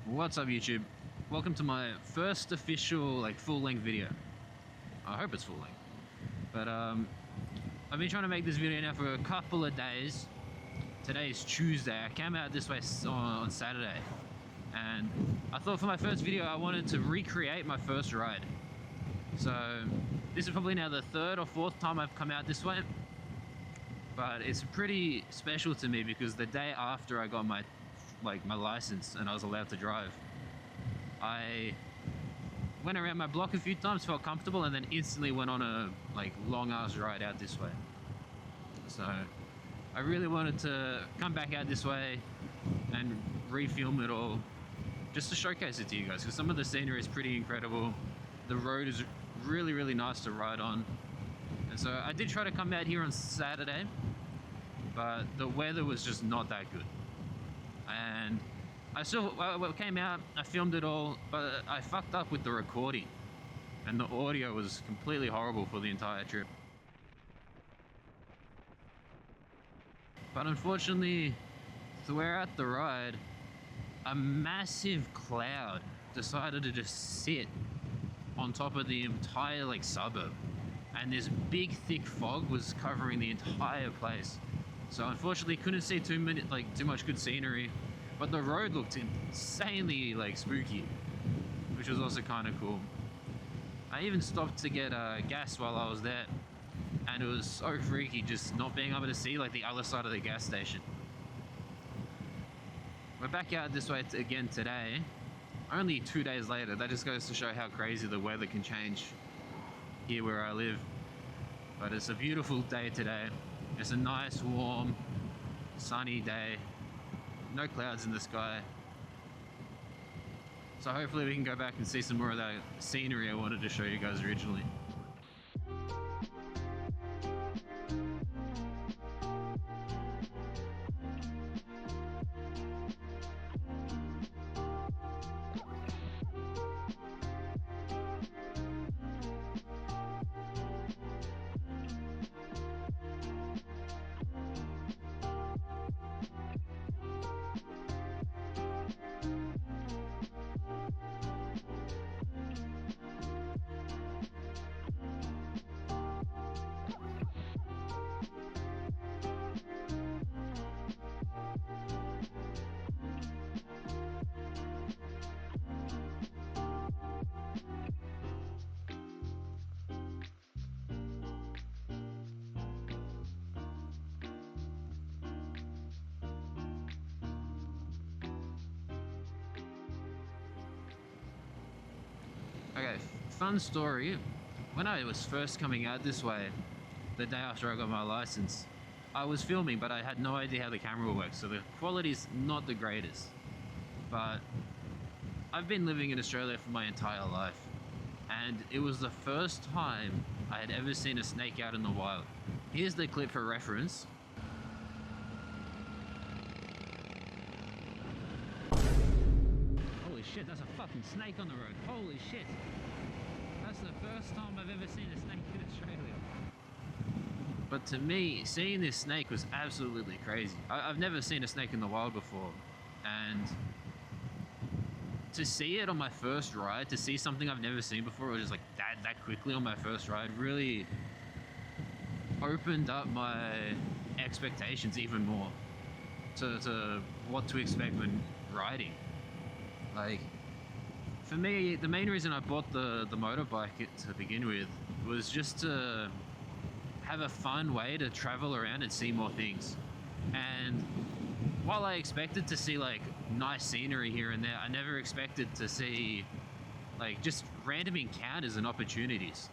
What's up, YouTube? Welcome to my first official full-length video. I hope it's full-length. But I've been trying to make this video now for a couple of days. Today is Tuesday. I came out this way on Saturday, and I thought for my first video I wanted to recreate my first ride. So this is probably now the third or fourth time I've come out this way, but it's pretty special to me because the day after I got my license and I was allowed to drive, I went around my block a few times, felt comfortable, and then instantly went on a long ass ride out this way. So I really wanted to come back out this way and refilm it all just to showcase it to you guys, because some of the scenery is pretty incredible. The road is really nice to ride on. And so I did try to come out here on Saturday, but the weather was just not that good. And I came out, I filmed it all, but I fucked up with the recording, and the audio was completely horrible for the entire trip. But unfortunately, throughout the ride, a massive cloud decided to just sit on top of the entire suburb, and this big thick fog was covering the entire place. So unfortunately couldn't see too much good scenery, but the road looked insanely spooky, which was also kind of cool. I even stopped to get gas while I was there, and it was so freaky just not being able to see the other side of the gas station. We're back out this way again today, only 2 days later. That just goes to show how crazy the weather can change here where I live. But it's a beautiful day today. It's a nice, warm, sunny day. No clouds in the sky. So hopefully we can go back and see some more of that scenery I wanted to show you guys originally. Okay, fun story. When I was first coming out this way, the day after I got my license, I was filming, but I had no idea how the camera works, so the quality's not the greatest. But I've been living in Australia for my entire life, and it was the first time I had ever seen a snake out in the wild. Here's the clip for reference. Holy shit, that's a fucking snake on the road. Holy shit. That's the first time I've ever seen a snake in Australia. But to me, seeing this snake was absolutely crazy. I've never seen a snake in the wild before. And to see it on my first ride, to see something I've never seen before, it was just that quickly on my first ride, really opened up my expectations even more to what to expect when riding. For me, the main reason I bought the motorbike to begin with was just to have a fun way to travel around and see more things. And while I expected to see nice scenery here and there, I never expected to see just random encounters and opportunities.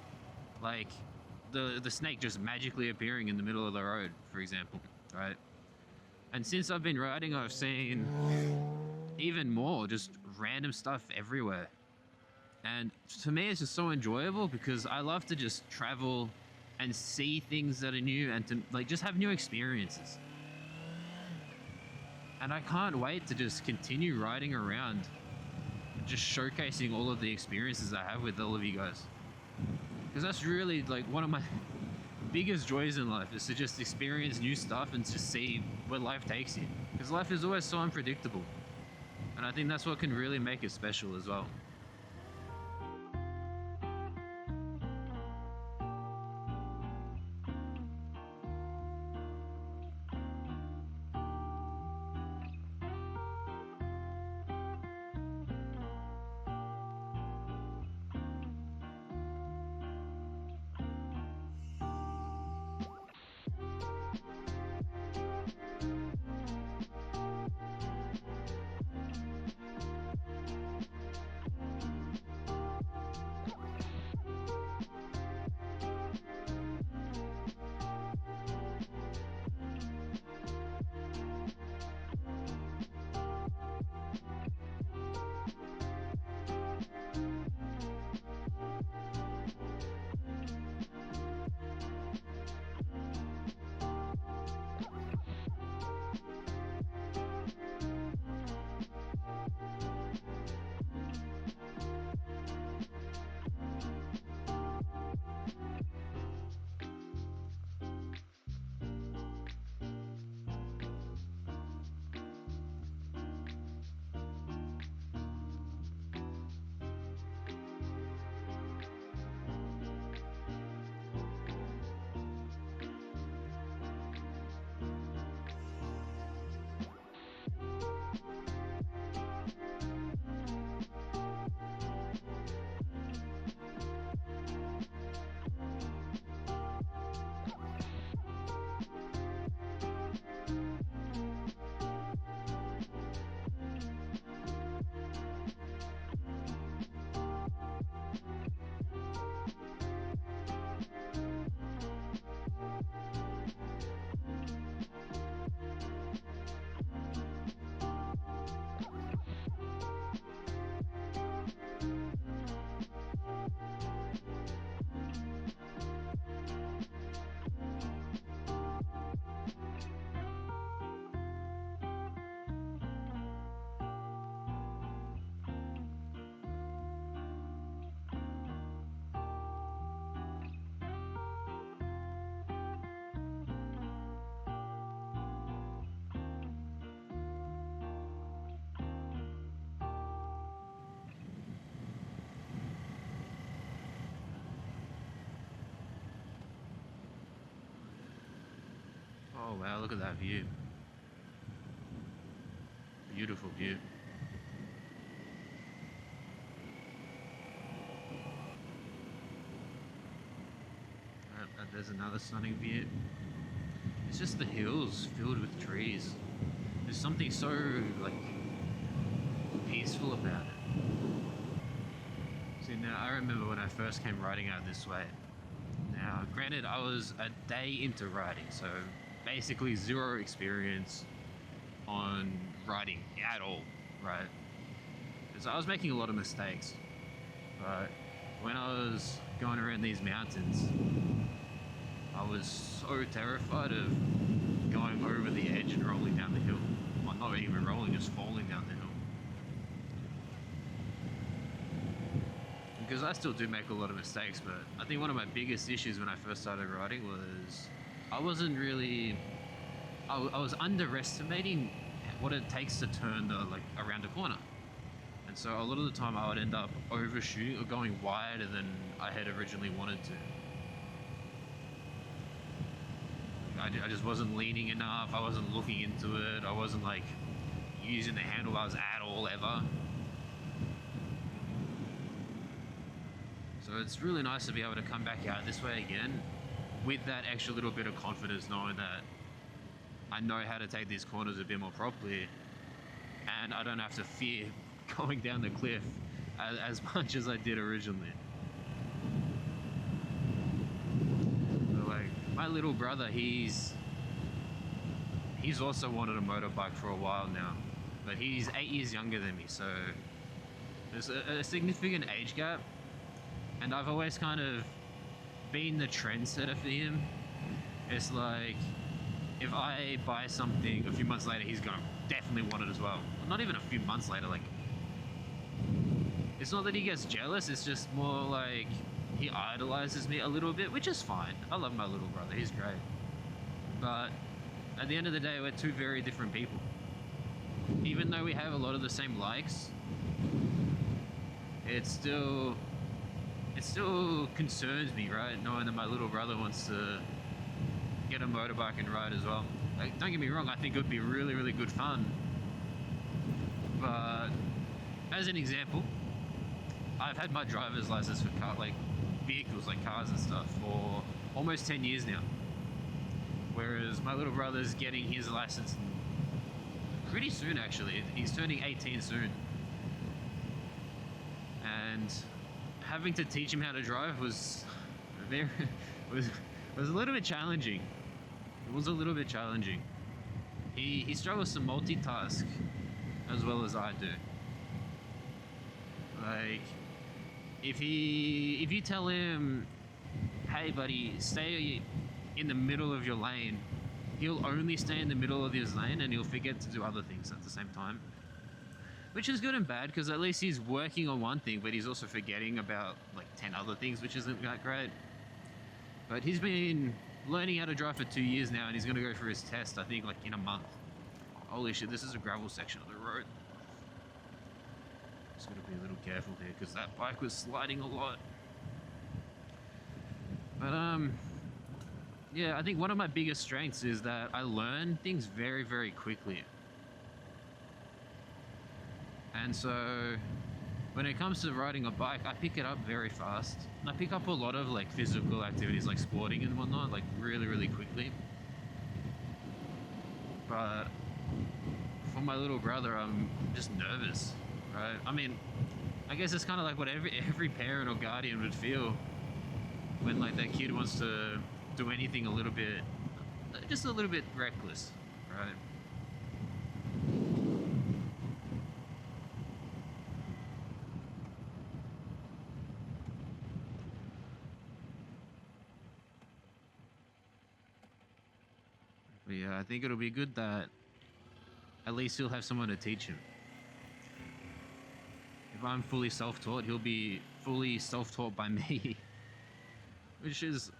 The snake just magically appearing in the middle of the road, for example, right? And since I've been riding, I've seen even more just random stuff everywhere. And to me, it's just so enjoyable because I love to just travel and see things that are new and to just have new experiences. And I can't wait to just continue riding around, just showcasing all of the experiences I have with all of you guys. Because that's really one of my biggest joys in life, is to just experience new stuff and just see where life takes you. Because life is always so unpredictable. And I think that's what can really make it special as well. Oh wow, look at that view. Beautiful view. There's another stunning view. It's just the hills filled with trees. There's something so like peaceful about it. See, now I remember when I first came riding out this way. Now, granted, I was a day into riding, so basically zero experience on riding at all, right? So I was making a lot of mistakes, but when I was going around these mountains, I was so terrified of going over the edge and rolling down the hill. Well, not even rolling, just falling down the hill. Because I still do make a lot of mistakes, but I think one of my biggest issues when I first started riding was I wasn't really... I was underestimating what it takes to turn around a corner. And so a lot of the time I would end up overshooting or going wider than I had originally wanted to. I just wasn't leaning enough, I wasn't looking into it, I wasn't like using the handlebars at all ever. So it's really nice to be able to come back out this way again with that extra little bit of confidence, knowing that I know how to take these corners a bit more properly and I don't have to fear going down the cliff as much as I did originally. My little brother, he's also wanted a motorbike for a while now, but he's 8 years younger than me, so there's a significant age gap, and I've always kind of been the trendsetter for him. It's like, if I buy something a few months later, he's gonna definitely want it as well. Not even a few months later, like, it's not that he gets jealous, it's just more like he idolizes me a little bit, which is fine. I love my little brother, he's great. But at the end of the day, we're two very different people. even though we have a lot of the same likes, it still concerns me, right? Knowing that my little brother wants to get a motorbike and ride as well. Like, don't get me wrong, I think it would be really, really good fun. But as an example, I've had my driver's license for vehicles like cars and stuff for almost 10 years now. Whereas my little brother's getting his license pretty soon, actually. He's turning 18 soon. And having to teach him how to drive was a little bit challenging. It was a little bit challenging. He struggles to multitask as well as I do. Like, if you tell him, hey buddy, stay in the middle of your lane, he'll only stay in the middle of his lane and he'll forget to do other things at the same time. Which is good and bad, because at least he's working on one thing, but he's also forgetting about like 10 other things, which isn't that great. But he's been learning how to drive for 2 years now, and he's going to go for his test, I think, like in a month. Holy shit, this is a gravel section of the road. Just got to be a little careful here, because that bike was sliding a lot. But yeah, I think one of my biggest strengths is that I learn things very, very quickly. And so when it comes to riding a bike, I pick it up very fast. And I pick up a lot of like physical activities like sporting and whatnot, like really, really quickly. But for my little brother, I'm just nervous, right? I mean, I guess it's kind of like what every parent or guardian would feel when like their kid wants to do anything just a little bit reckless, right? But yeah, I think it'll be good that at least he'll have someone to teach him. If I'm fully self-taught, he'll be fully self-taught by me. Which is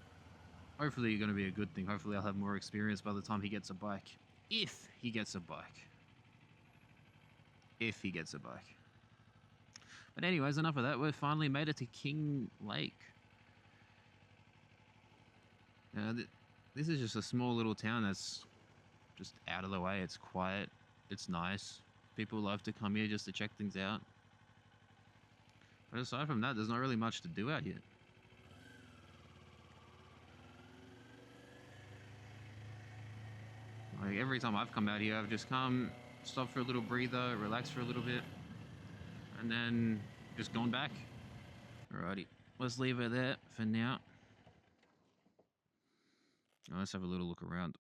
hopefully going to be a good thing. Hopefully I'll have more experience by the time he gets a bike. If he gets a bike. If he gets a bike. But anyways, enough of that. We've finally made it to King Lake. Now, this is just a small little town that's just out of the way. It's quiet. It's nice. People love to come here just to check things out. But aside from that, there's not really much to do out here. Like, every time I've come out here, I've just come, stopped for a little breather, relax for a little bit, and then just gone back. Alrighty, let's leave it there for now. Let's have a little look around.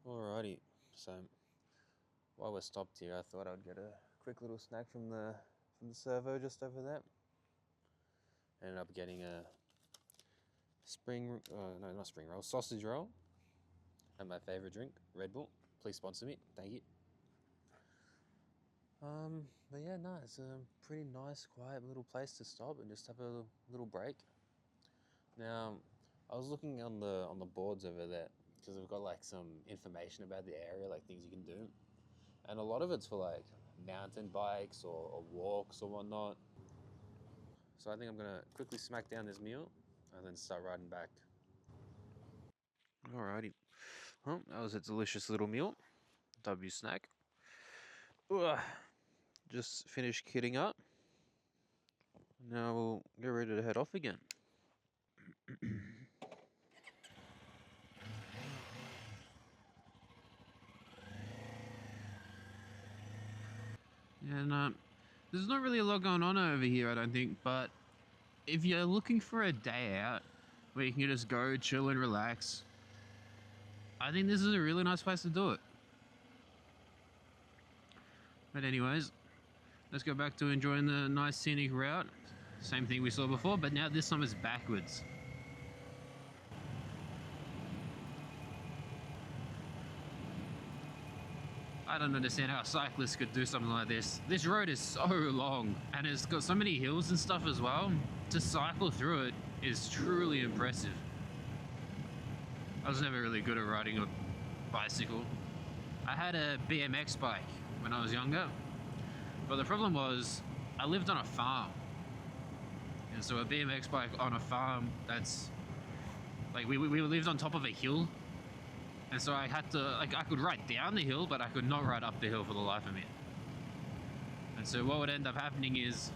Alrighty, so while we're stopped here, I thought I'd get a quick little snack from the servo just over there. Ended up getting a sausage roll, and my favorite drink, Red Bull. Please sponsor me, thank you. But yeah, no, it's a pretty nice, quiet little place to stop and just have a little break. Now, I was looking on the boards over there, because we've got like some information about the area, like things you can do, and a lot of it's for like mountain bikes or walks or whatnot. So I think I'm gonna quickly smack down this meal and then start riding back. Alrighty, well, that was a delicious little meal. W snack. Ugh. Just finished kitting up. Now we'll get ready to head off again. And there's not really a lot going on over here, I don't think, but if you're looking for a day out where you can just go chill and relax, I think this is a really nice place to do it. But anyways, let's go back to enjoying the nice scenic route. Same thing we saw before, but now this time it's backwards. I don't understand how cyclists could do something like this. This road is so long, and it's got so many hills and stuff as well. To cycle through it is truly impressive. I was never really good at riding a bicycle. I had a BMX bike when I was younger. But the problem was, I lived on a farm. And so a BMX bike on a farm, that's like, we lived on top of a hill. And so I had to, like, I could ride down the hill, but I could not ride up the hill for the life of me. And so what would end up happening is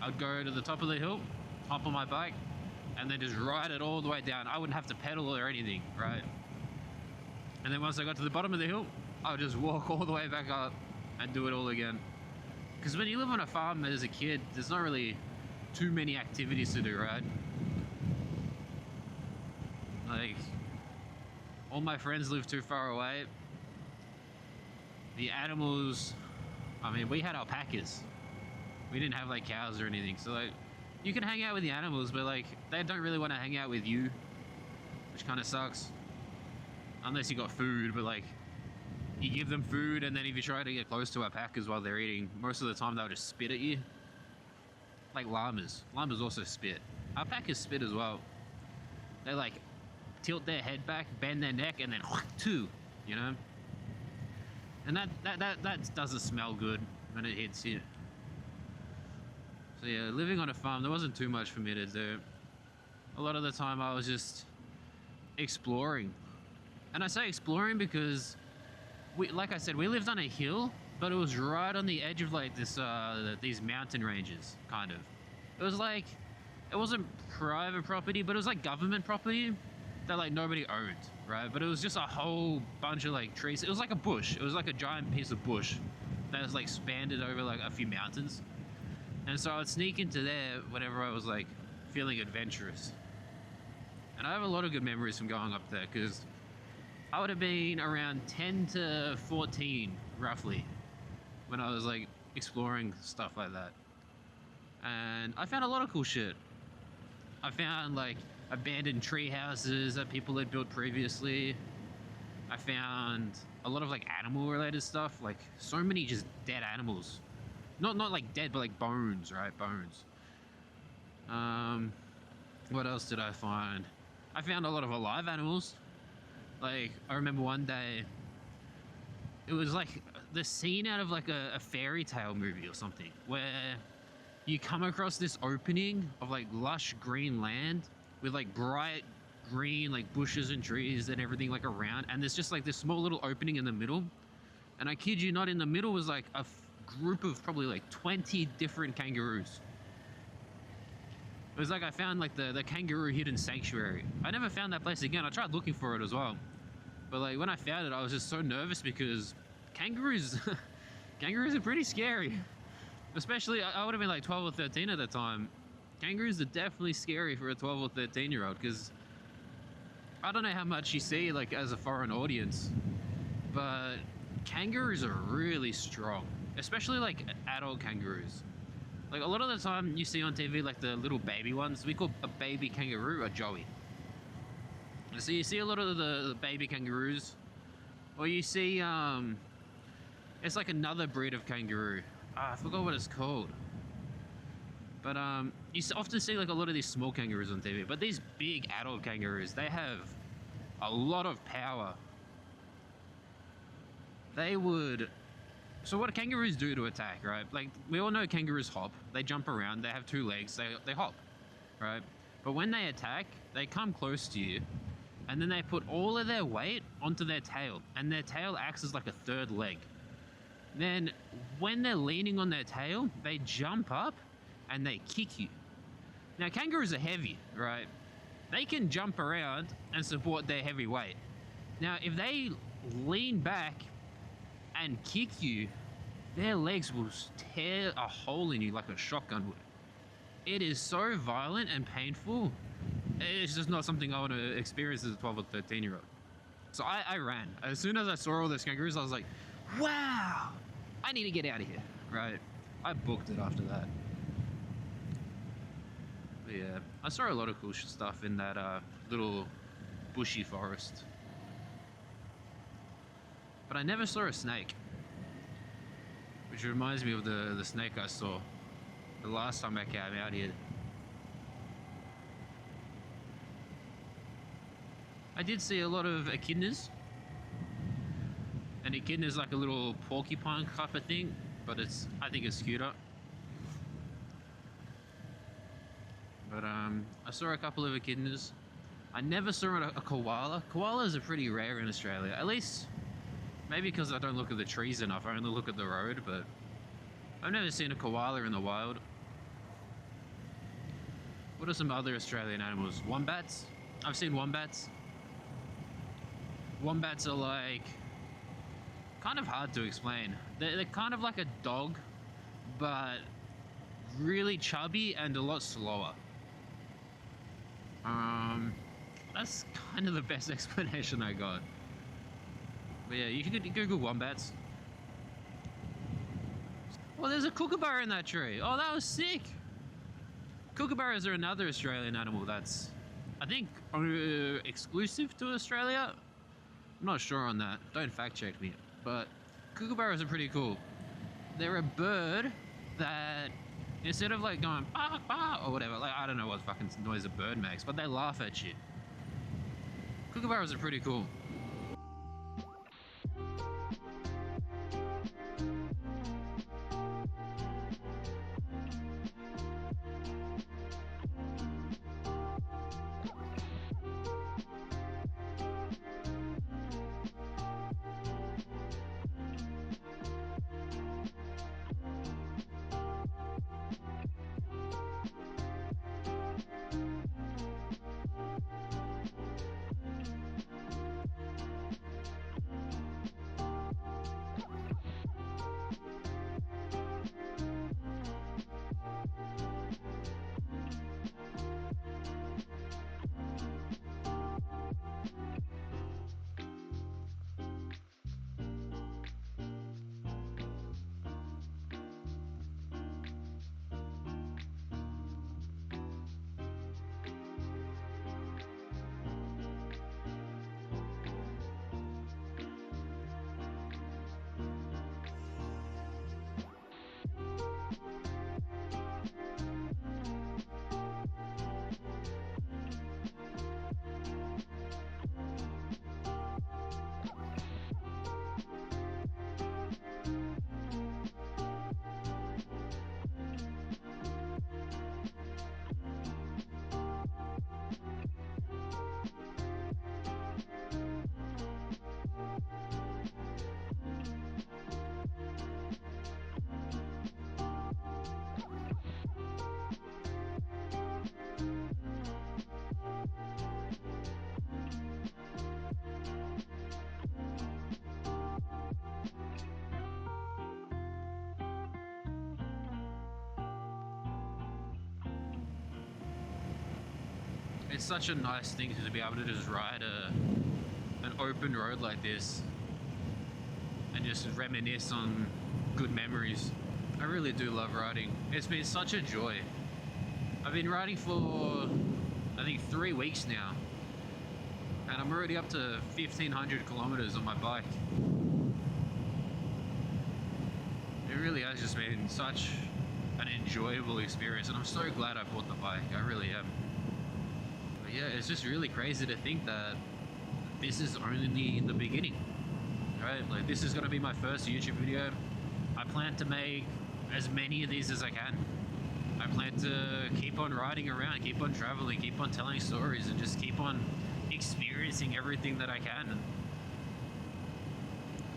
I'd go to the top of the hill, hop on my bike, and then just ride it all the way down. I wouldn't have to pedal or anything, right? And then once I got to the bottom of the hill, I would just walk all the way back up and do it all again. Because when you live on a farm as a kid, there's not really too many activities to do, right? Like, all my friends live too far away. The animals, I mean, we had alpacas. We didn't have like cows or anything, so like, you can hang out with the animals, but like, they don't really want to hang out with you, which kind of sucks. Unless you got food, but like, you give them food, and then if you try to get close to alpacas while they're eating, most of the time they'll just spit at you. Like llamas. Llamas also spit. Alpacas spit as well. They like tilt their head back, bend their neck, and then two, you know? And that doesn't smell good when it hits you. So yeah, living on a farm, there wasn't too much for me to do. A lot of the time I was just exploring. And I say exploring because, like I said, we lived on a hill, but it was right on the edge of like this, these mountain ranges, kind of. It was like, it wasn't private property, but it was like government property that like nobody owned, right? But it was just a whole bunch of like trees. It was like a bush. It was like a giant piece of bush that was like spanned over like a few mountains. And so I would sneak into there whenever I was like feeling adventurous. And I have a lot of good memories from going up there because I would have been around 10 to 14 roughly when I was like exploring stuff like that. And I found a lot of cool shit. I found like abandoned tree houses that people had built previously. I found a lot of like animal related stuff, like so many just dead animals. Not like dead, but like bones, right? Bones. What else did I find? I found a lot of alive animals. Like, I remember one day, it was like the scene out of like a fairy tale movie or something, where you come across this opening of like lush green land with like bright green like bushes and trees and everything like around, and there's just like this small little opening in the middle. And I kid you not, in the middle was like a group of probably like 20 different kangaroos. It was like I found like the kangaroo hidden sanctuary. I never found that place again. I tried looking for it as well, but like when I found it, I was just so nervous because kangaroos kangaroos are pretty scary. Especially, I would have been like 12 or 13 at the time. Kangaroos are definitely scary for a 12 or 13 year old because I don't know how much you see like as a foreign audience, but kangaroos are really strong, especially like adult kangaroos. Like a lot of the time you see on TV like the little baby ones, we call a baby kangaroo a joey. So you see a lot of the baby kangaroos, or you see it's like another breed of kangaroo. I forgot what it's called. But you often see like a lot of these small kangaroos on TV, but these big adult kangaroos, they have a lot of power. They would... So what do kangaroos do to attack, right? Like, we all know kangaroos hop. They jump around, they have 2 legs, they hop, right? But when they attack, they come close to you, and then they put all of their weight onto their tail, and their tail acts as like a 3rd leg. Then, when they're leaning on their tail, they jump up and they kick you. Now, kangaroos are heavy, right? They can jump around and support their heavy weight. Now, if they lean back and kick you, their legs will tear a hole in you like a shotgun would. It is so violent and painful. It's just not something I want to experience as a 12 or 13 year old. So I ran. As soon as I saw all those kangaroos, I was like, wow, I need to get out of here, right? I booked it after that. But yeah, I saw a lot of cool stuff in that little bushy forest. But I never saw a snake. Which reminds me of the snake I saw the last time I came out here. I did see a lot of echidnas. An echidna is like a little porcupine type of thing, but I think it's cuter. But I saw a couple of echidnas. I never saw a koala. Koalas are pretty rare in Australia, at least maybe because I don't look at the trees enough. I only look at the road, but I've never seen a koala in the wild. What are some other Australian animals? Wombats? I've seen wombats. Wombats are like kind of hard to explain. They're kind of like a dog, but really chubby and a lot slower. That's kind of the best explanation I got. But yeah, you can Google wombats. Well, there's a kookaburra in that tree. Oh, that was sick. Kookaburras are another Australian animal that's, I think, exclusive to Australia. I'm not sure on that. Don't fact check me. But kookaburras are pretty cool. They're a bird that, instead of like going bah, bah, or whatever, like I don't know what fucking noise a bird makes, but they laugh at shit. Kookaburras are pretty cool. It's such a nice thing to be able to just ride an open road like this and just reminisce on good memories. I really do love riding. It's been such a joy. I've been riding for I think 3 weeks now, and I'm already up to 1,500 kilometers on my bike. It really has just been such an enjoyable experience, and I'm so glad I bought the bike. I really am. But yeah, it's just really crazy to think that this is only the beginning, right? Like, this is going to be my first YouTube video. I plan to make as many of these as I can. I plan to keep on riding around, keep on traveling, keep on telling stories, and just keep on experiencing everything that I can.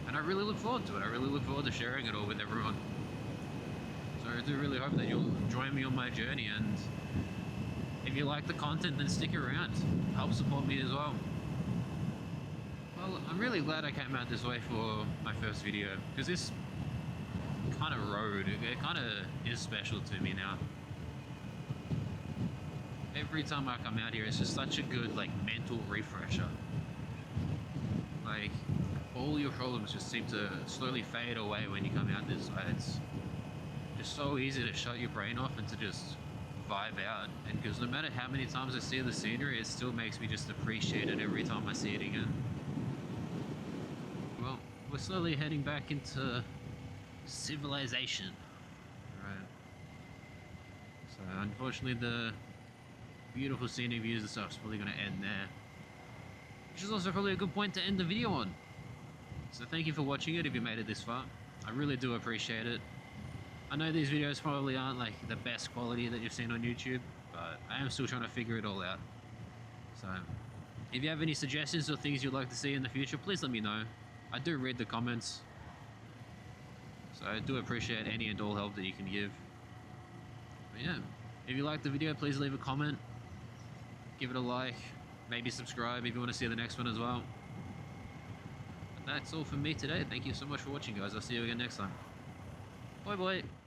And I really look forward to it. I really look forward to sharing it all with everyone. So I do really hope that you'll join me on my journey, and if you like the content, then stick around. Help support me as well. Well, I'm really glad I came out this way for my first video, because this kind of road, it kind of is special to me now. Every time I come out here, it's just such a good, like, mental refresher. Like, all your problems just seem to slowly fade away when you come out this way. It's just so easy to shut your brain off and to just vibe out. And because no matter how many times I see the scenery, it still makes me just appreciate it every time I see it again. Well, we're slowly heading back into civilization, right? So unfortunately, the beautiful scenic views and stuff is probably going to end there, which is also probably a good point to end the video on. So thank you for watching it if you made it this far. I really do appreciate it. I know these videos probably aren't like the best quality that you've seen on YouTube, but I am still trying to figure it all out. So if you have any suggestions or things you'd like to see in the future, please let me know. I do read the comments, so I do appreciate any and all help that you can give. But yeah, if you liked the video, please leave a comment, give it a like, maybe subscribe if you want to see the next one as well. But that's all from me today. Thank you so much for watching, guys. I'll see you again next time. Bye bye.